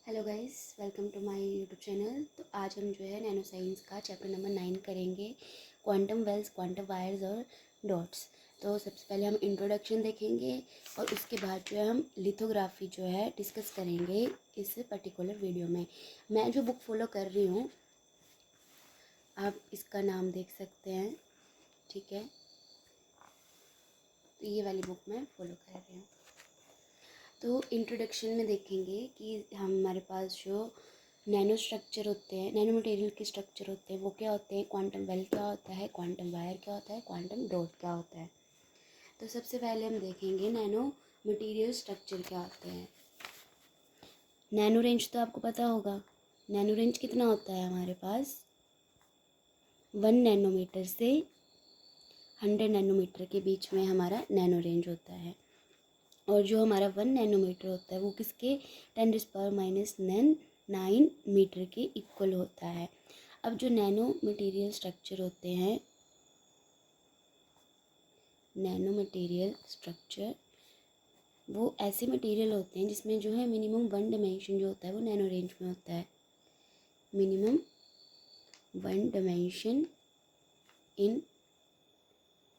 Hello guys, welcome to my YouTube channel. तो आज हम जो है नैनो साइंस का चैप्टर नंबर 9 करेंगे, क्वांटम वेल्स, क्वांटम वायर्स और डॉट्स। तो सबसे पहले हम इंट्रोडक्शन देखेंगे और उसके बाद जो है हम लिथोग्राफी जो है डिस्कस करेंगे इस पर्टिकुलर वीडियो में। मैं जो बुक फॉलो कर रही हूँ, आप इसका नाम देख सकते हैं, ठीक है। तो ये वाली बुक मैं फॉलो कर रही हूँ। तो इंट्रोडक्शन में देखेंगे कि हमारे पास जो नैनो स्ट्रक्चर होते हैं, नैनो मटेरियल के स्ट्रक्चर होते हैं, वो क्या होते हैं, क्वांटम वेल क्या होता है, क्वांटम वायर क्या होता है, क्वांटम डॉट क्या होता है। तो सबसे पहले हम देखेंगे नैनो मटेरियल स्ट्रक्चर क्या होते हैं। नैनो रेंज तो आपको पता होगा। नैनो रेंज कितना होता है हमारे पास, 1 नैनोमीटर से 100 नैनोमीटर के बीच में हमारा नैनो रेंज होता है। और जो हमारा 1 नैनोमीटर होता है वो किसके 10⁻⁹ मीटर के इक्वल होता है। अब जो नैनो मटेरियल स्ट्रक्चर होते हैं, नैनो मटेरियल स्ट्रक्चर वो ऐसे मटेरियल होते हैं जिसमें जो है मिनिमम 1 डायमेंशन जो होता है वो नैनो रेंज में होता है। Minimum 1 dimension in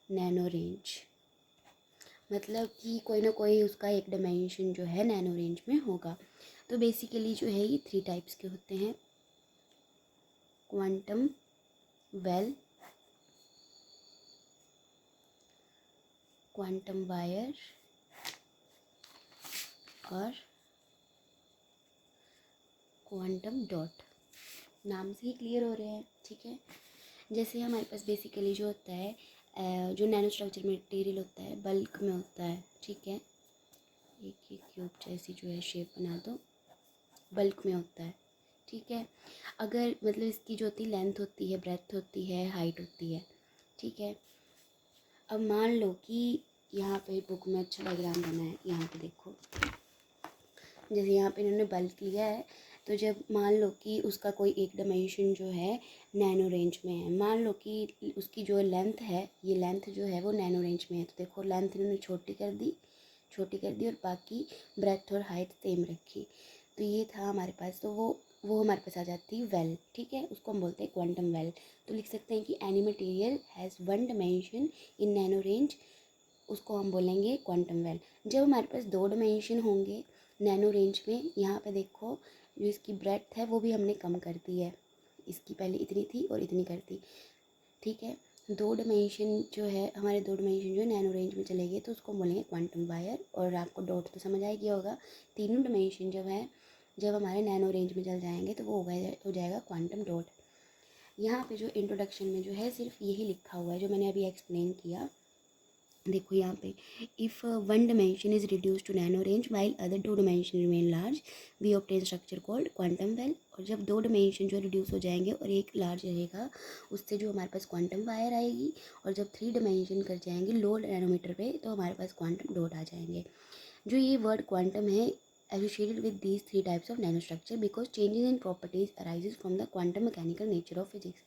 nano range, मतलब कि कोई ना कोई उसका एक डायमेंशन जो है नैनो रेंज में होगा। तो बेसिकली जो है ये 3 टाइप्स के होते हैं, क्वांटम वेल, क्वांटम वायर और क्वांटम डॉट। नाम से ही क्लियर हो रहे हैं, ठीक है। जैसे हमारे पास बेसिकली जो होता है, जो नैनो स्ट्रक्चर मटेरियल होता है बल्क में होता है, ठीक है। एक क्यूब जैसी जो है शेप बना दो, बल्क में होता है, ठीक है। अगर मतलब इसकी जो होती है लेंथ होती है, ब्रेथ होती है, हाइट होती है, ठीक है। अब मान लो कि यहाँ पे बुक में अच्छा डायग्राम बना है, यहाँ पे देखो, जैसे यहाँ पे इन्होंने बल्क लिया है। तो जब मान लो कि उसका कोई एक डायमेंशन जो है नैनो रेंज में है, मान लो कि उसकी जो लेंथ है, ये लेंथ जो है वो नैनो रेंज में है, तो देखो लेंथ इन्होंने छोटी कर दी और बाकी ब्रेथ और हाइट सेम रखी। तो ये था हमारे पास, तो वो हमारे पास आ जाती है वेल, ठीक है। उसको हम बोलते हैं क्वांटम वेल। तो लिख सकते हैं कि any material has 1 dimension in nano range, उसको हम बोलेंगे क्वांटम वेल। जब हमारे पास 2 डायमेंशन होंगे नैनो रेंज में, यहाँ पे देखो जो इसकी ब्रेथ है वो भी हमने कम कर दी है, इसकी पहले इतनी थी और इतनी कर दी, ठीक है। 2 डायमेंशन जो है हमारे, 2 डायमेंशन जो है नैनो रेंज में चले गए तो उसको बोलेंगे क्वांटम वायर। और आपको डॉट तो समझ आ गया होगा, तीनों डायमेंशन जब है, जब हमारे नैनो रेंज में चल जाएंगे तो वो हो जाएगा क्वांटम डॉट। यहाँ पे जो इंट्रोडक्शन में जो है सिर्फ यही लिखा हुआ है जो मैंने अभी एक्सप्लेन किया। देखो यहाँ पे, if 1 dimension is reduce to nano range while other 2 dimension remain large, we obtain structure called quantum well. और जब 2 डायमेंशन जो रिड्यूस हो जाएंगे और एक लार्ज रहेगा, उससे जो हमारे पास क्वांटम वायर आएगी। और जब 3 डायमेंशन कर जाएंगे लो नैनोमीटर पे, तो हमारे पास क्वांटम डॉट आ जाएंगे। जो ये वर्ड क्वांटम है associated with these 3 types of nanostructure because changes in properties arises from the quantum mechanical nature of physics।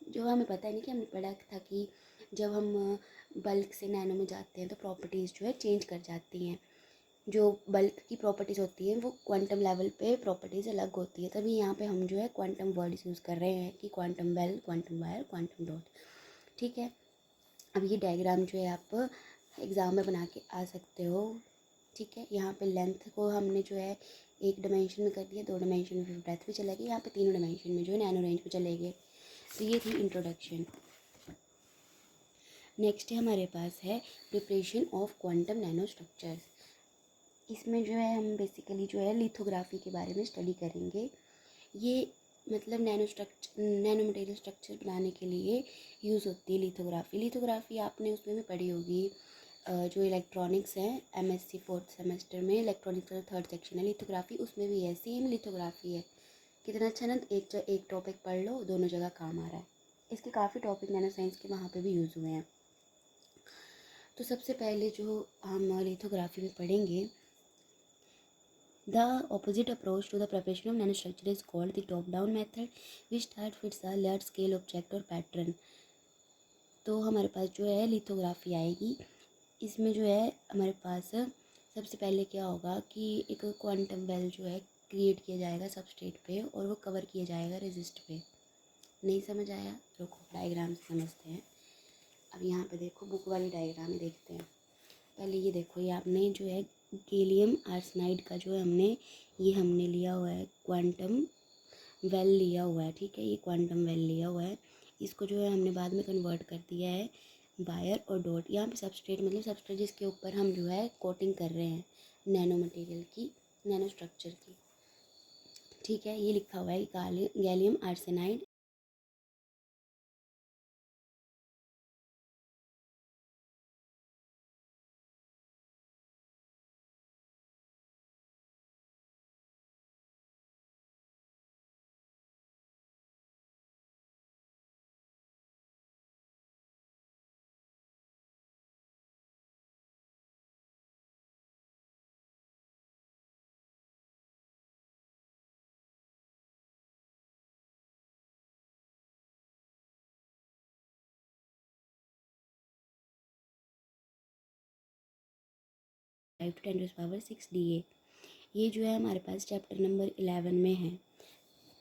जो हमें पता है नहीं कि हमने पढ़ा था कि जब हम बल्क से नैनो में जाते हैं तो प्रॉपर्टीज़ जो है चेंज कर जाती हैं। जो बल्क की प्रॉपर्टीज़ होती हैं वो क्वांटम लेवल पे प्रॉपर्टीज़ अलग होती है, तभी यहाँ पे हम जो है क्वांटम वर्ड्स यूज़ कर रहे हैं कि quantum well, quantum wire, quantum dot, ठीक है। अब ये डायग्राम जो है आप एग्ज़ाम में बना के आ सकते हो, ठीक है। यहाँ पे लेंथ को हमने जो है एक डायमेंशन में कर दिया, 2 डायमेंशन में फिर ब्रेथ भी चला गया, यहाँ पे 3 डायमेंशन में जो है नैनो रेंज में चले गए। तो ये थी इंट्रोडक्शन। नेक्स्ट हमारे पास है preparation of quantum nano structures. इसमें जो है हम बेसिकली जो है लिथोग्राफी के बारे में स्टडी करेंगे। ये मतलब नैनो मटेरियल स्ट्रक्चर बनाने के लिए यूज़ होती है लिथोग्राफी। लिथोग्राफी आपने उसमें भी पढ़ी होगी, जो इलेक्ट्रॉनिक्स है, एमएससी 4th सेमेस्टर में इलेक्ट्रॉनिक्स का 3rd सेक्शन है लिथोग्राफी, उसमें भी है, सेम लिथोग्राफी है। कितना अच्छा ना, एक टॉपिक पढ़ लो, दोनों जगह काम आ रहा है। इसके काफ़ी टॉपिक नैनो साइंस के वहाँ पे भी यूज़ हुए हैं। तो सबसे पहले जो हम लिथोग्राफी में पढ़ेंगे, the opposite approach to the preparation of nano structure is called the top down method which start with a large scale object और पैटर्न। तो हमारे पास जो है लिथोग्राफी आएगी, इसमें जो है हमारे पास सबसे पहले क्या होगा कि एक क्वांटम वेल जो है क्रिएट किया जाएगा सबस्ट्रेट पे और वो कवर किया जाएगा रेजिस्ट पे। नहीं समझ आया? रुको डायग्राम से समझते हैं। अब यहाँ पे देखो बुक वाली डायग्राम ही देखते हैं। पहले ये देखो, ये आपने जो है गैलियम आर्सेनाइड का जो है हमने लिया हुआ है क्वांटम वेल लिया हुआ है, ठीक है। ये क्वांटम वेल लिया हुआ है, इसको जो है हमने बाद में कन्वर्ट कर दिया है वायर और डॉट। यहाँ पे सबस्ट्रेट मतलब सबस्ट्रेट जिसके ऊपर हम जो है कोटिंग कर रहे हैं नैनो मटेरियल की, नैनो स्ट्रक्चर की, ठीक है। ये लिखा हुआ है gallium arsenide five to 10⁻6 Da। ये जो है हमारे पास चैप्टर नंबर 11 में है।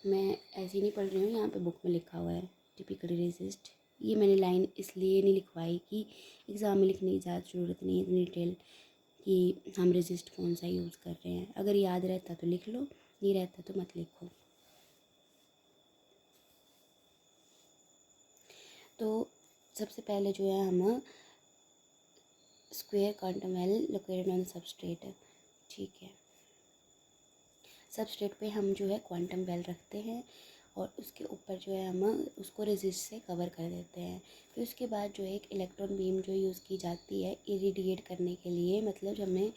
मैं ऐसे ही नहीं पढ़ रही हूँ, यहाँ पे बुक में लिखा हुआ है टिपिकली रेजिस्ट। ये मैंने लाइन इसलिए नहीं लिखवाई कि एग्ज़ाम में लिखने की ज़्यादा ज़रूरत नहीं है इतनी डिटेल कि हम रेजिस्ट कौन सा यूज़ कर रहे हैं। अगर याद रहता तो लिख लो, नहीं रहता तो मत लिखो। तो सबसे पहले जो है हम square quantum well located on substrate है, ठीक है। सबस्ट्रेट पे हम जो है क्वांटम वेल रखते हैं और उसके ऊपर जो है हम उसको रेजिस्ट से कवर कर देते हैं। फिर उसके बाद जो एक इलेक्ट्रॉन बीम जो यूज़ की जाती है इरेडिएट करने के लिए, मतलब जब हमें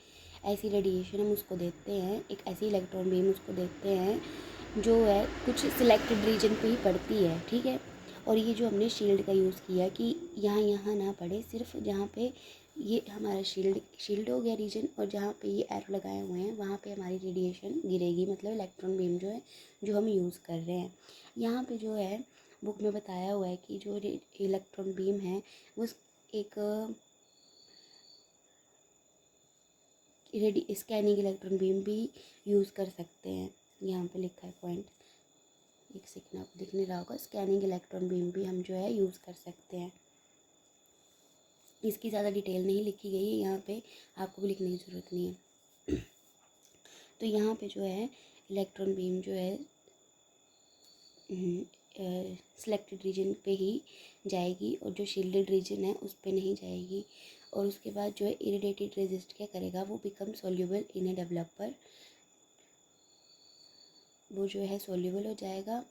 ऐसी रेडिएशन हम उसको देते हैं, एक ऐसी इलेक्ट्रॉन बीम उसको देते हैं जो है कुछ सिलेक्टेड रीजन पे ही पड़ती है, ठीक है। और ये जो हमने शील्ड का यूज़ किया कि यहाँ यहाँ ना पड़े, सिर्फ जहाँ पे ये हमारा शील्ड हो गया रीजन, और जहाँ पे ये एरो लगाए हुए हैं वहाँ पे हमारी रेडिएशन गिरेगी, मतलब इलेक्ट्रॉन बीम जो है जो हम यूज़ कर रहे हैं। यहाँ पे जो है बुक में बताया हुआ है कि जो इलेक्ट्रॉन बीम है वो एक स्कैनिंग इलेक्ट्रॉन बीम भी यूज़ कर सकते हैं। यहाँ पे लिखा है पॉइंट, एक सेकंड आपको दिख नहीं रहा होगा, स्कैनिंग इलेक्ट्रॉन बीम भी हम जो है यूज़ कर सकते हैं। इसकी ज़्यादा डिटेल नहीं लिखी गई है यहाँ पे, आपको भी लिखने की ज़रूरत नहीं है। तो यहाँ पे जो है इलेक्ट्रॉन बीम जो है सिलेक्टेड रीजन पे ही जाएगी और जो शील्डेड रीजन है उस पे नहीं जाएगी। और उसके बाद जो है इरिडेटेड रेजिस्ट क्या करेगा, वो become soluble in a developer, वो जो है सोल्यूबल हो जाएगा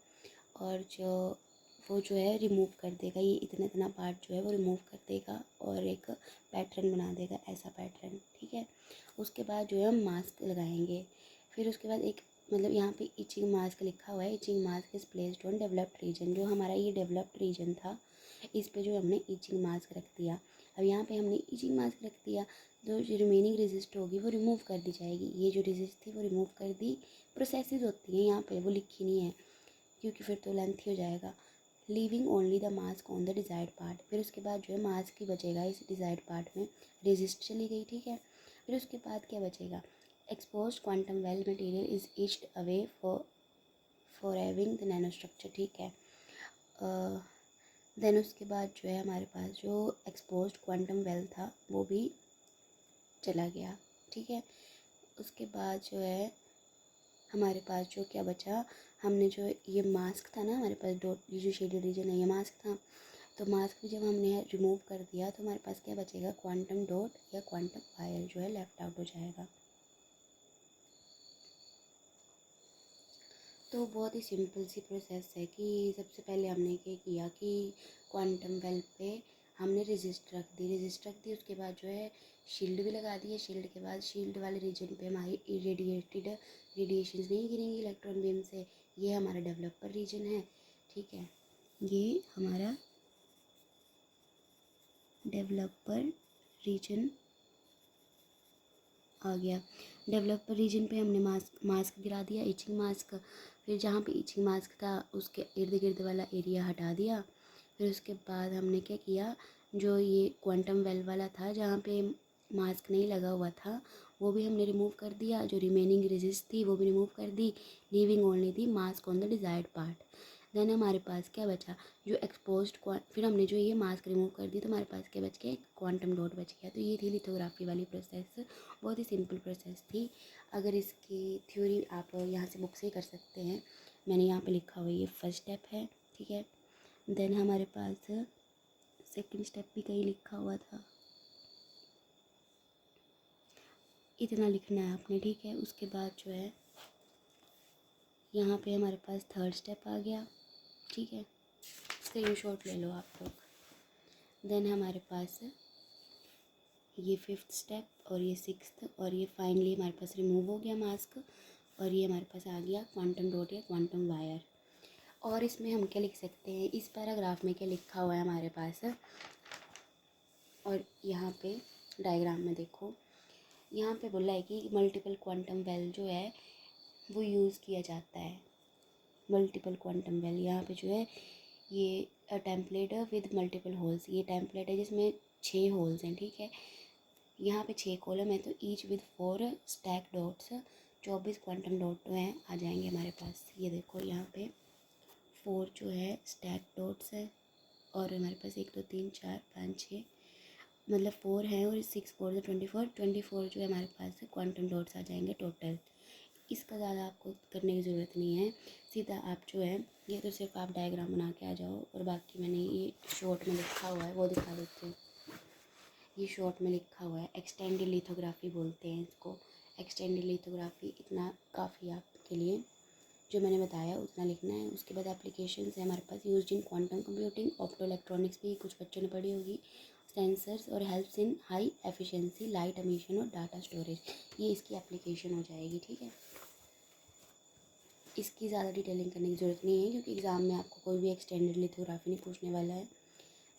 और वो जो है रिमूव कर देगा, ये इतना इतना पार्ट जो है वो रिमूव कर देगा और एक पैटर्न बना देगा, ऐसा पैटर्न, ठीक है। उसके बाद जो है हम मास्क लगाएंगे। फिर उसके बाद एक मतलब यहाँ पे इचिंग मास्क लिखा हुआ है, etching mask is placed on developed region. जो हमारा ये डेवलप्ड रीजन था इस पे जो हमने इचिंग मास्क रख दिया। अब यहाँ पे हमने इचिंग मास्क रख दिया, जो रिमेनिंग रेजिस्ट होगी वो रिमूव कर दी जाएगी। ये जो रेजिस्ट थी वो रिमूव कर दी, प्रोसेसेस होती हैं यहाँ पे, वो लिखी नहीं है क्योंकि फिर तो लेंथी हो जाएगा। Leaving only the mask on the desired part. फिर उसके बाद जो है मास्क ही बचेगा इस डिज़ायर्ड पार्ट में, रेजिस्ट चली गई, ठीक है। फिर उसके बाद क्या बचेगा, exposed quantum well material is etched away for having the nano structure, ठीक है। देन उसके बाद जो है हमारे पास जो एक्सपोज्ड क्वांटम वेल था वो भी चला गया, ठीक है। उसके बाद जो है हमारे पास जो क्या बचा, हमने जो ये मास्क था ना हमारे पास डॉट, ये जो शेडेड रीजन है ये मास्क था, तो मास्क भी जब हमने रिमूव कर दिया तो हमारे पास क्या बचेगा, क्वांटम डॉट या क्वांटम वायर जो है लेफ्ट आउट हो जाएगा। तो बहुत ही सिंपल सी प्रोसेस है कि सबसे पहले हमने क्या किया कि क्वांटम वेल पे हमने रेजिस्ट रख दी, उसके बाद जो है शील्ड भी लगा दी है। शील्ड के बाद शील्ड वाले रीजन पे हमारी इरेडिएटेड रेडिएशन नहीं गिरेंगी इलेक्ट्रॉन बीम से, ये हमारा डेवलपर रीजन है, ठीक है। ये हमारा डेवलपर रीजन आ गया। डेवलपर रीजन पे हमने मास्क गिरा दिया, इचिंग मास्क। फिर जहाँ पे इचिंग मास्क था उसके इर्द गिर्द वाला एरिया हटा दिया। फिर उसके बाद हमने क्या किया, जो ये क्वांटम वेल वाला था जहाँ पे मास्क नहीं लगा हुआ था वो भी हमने रिमूव कर दिया, जो रिमेनिंग रेजिस्ट थी वो भी रिमूव कर दी, leaving only the mask on the desired part. Then हमारे पास क्या बचा, जो एक्सपोज्ड फिर हमने जो ये मास्क रिमूव कर दी तो हमारे पास क्या बच गया, क्वांटम डॉट बच गया। तो ये थी लिथोग्राफी वाली प्रोसेस, बहुत ही सिंपल प्रोसेस थी। अगर इसकी थ्योरी आप यहाँ से बुक से ही कर सकते हैं, मैंने यहाँ पे लिखा हुआ ये फर्स्ट स्टेप है, ठीक है। देन हमारे पास सेकंड स्टेप भी कहीं लिखा हुआ था, इतना लिखना है आपने, ठीक है। उसके बाद जो है यहाँ पे हमारे पास थर्ड स्टेप आ गया, ठीक है, स्क्रीनशॉट ले लो आप लोग। देन हमारे पास ये फिफ्थ स्टेप और ये सिक्स्थ और ये फाइनली हमारे पास रिमूव हो गया मास्क, और ये हमारे पास आ गया क्वांटम डॉट या क्वांटम वायर। और इसमें हम क्या लिख सकते हैं, इस पैराग्राफ में क्या लिखा हुआ है हमारे पास, और यहाँ पे डायग्राम में देखो, यहाँ पे बोला है कि मल्टीपल क्वांटम वेल जो है वो यूज़ किया जाता है। मल्टीपल क्वांटम वेल यहाँ पे जो है ये टेम्पलेट विद मल्टीपल होल्स, ये टेम्पलेट है जिसमें 6 होल्स हैं, ठीक है। यहाँ पे 6 कॉलम है, तो each with 4 stack dots, 24 quantum dot हैं आ जाएंगे हमारे पास। ये देखो यहाँ पे 4 जो है स्टैक डॉट्स है, और हमारे पास 1 2 3 4 5 6 मतलब 4 हैं, और 6 4 तो 24 जो है हमारे पास क्वांटम डॉट्स आ जाएंगे टोटल। इसका ज़्यादा आपको करने की ज़रूरत नहीं है, सीधा आप जो है ये तो सिर्फ आप डायग्राम बना के आ जाओ, और बाकी मैंने ये शॉर्ट में लिखा हुआ है वो दिखा देती हूँ। ये शॉर्ट में लिखा हुआ है, एक्सटेंडेड लिथोग्राफी बोलते हैं इसको। एक्सटेंडेड लिथोग्राफी इतना काफ़ी आपके लिए, जो मैंने बताया उतना लिखना है। उसके बाद एप्लीकेशन है हमारे पास, used in quantum computing, optoelectronics भी कुछ बच्चों ने पढ़ी होगी, सेंसर्स और helps in high efficiency light emission और डाटा स्टोरेज, ये इसकी एप्लीकेशन हो जाएगी, ठीक है। इसकी ज़्यादा डिटेलिंग करने की ज़रूरत नहीं है, क्योंकि एग्ज़ाम में आपको कोई भी एक्सटेंडेड लिथोग्राफी नहीं पूछने वाला है।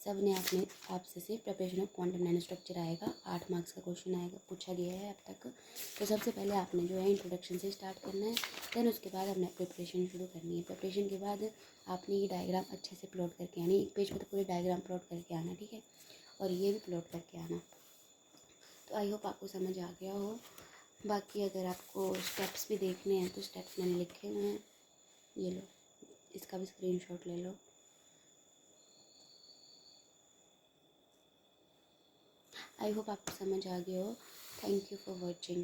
सब ने आपसे सिर्फ preparation of quantum nano structure आएगा, 8 मार्क्स का क्वेश्चन आएगा, पूछा गया है अब तक। तो सबसे पहले आपने जो है इंट्रोडक्शन से स्टार्ट करना है, देन उसके बाद अपने प्रिपरेशन शुरू करनी है। प्रिपरेशन के बाद आपने ये डायग्राम अच्छे से प्लॉट करके आनी, एक पेज पर तो पूरे डायग्राम प्लॉट करके आना, ठीक है, और ये भी प्लॉट करके आना। तो आई होप आपको समझ आ गया हो। बाकी अगर आपको स्टेप्स भी देखने हैं तो स्टेप्स मैंने लिखे हुए हैं, ये लो, इसका भी स्क्रीनशॉट ले लो। आई होप आपको समझ आ गया हो। Thank you for watching.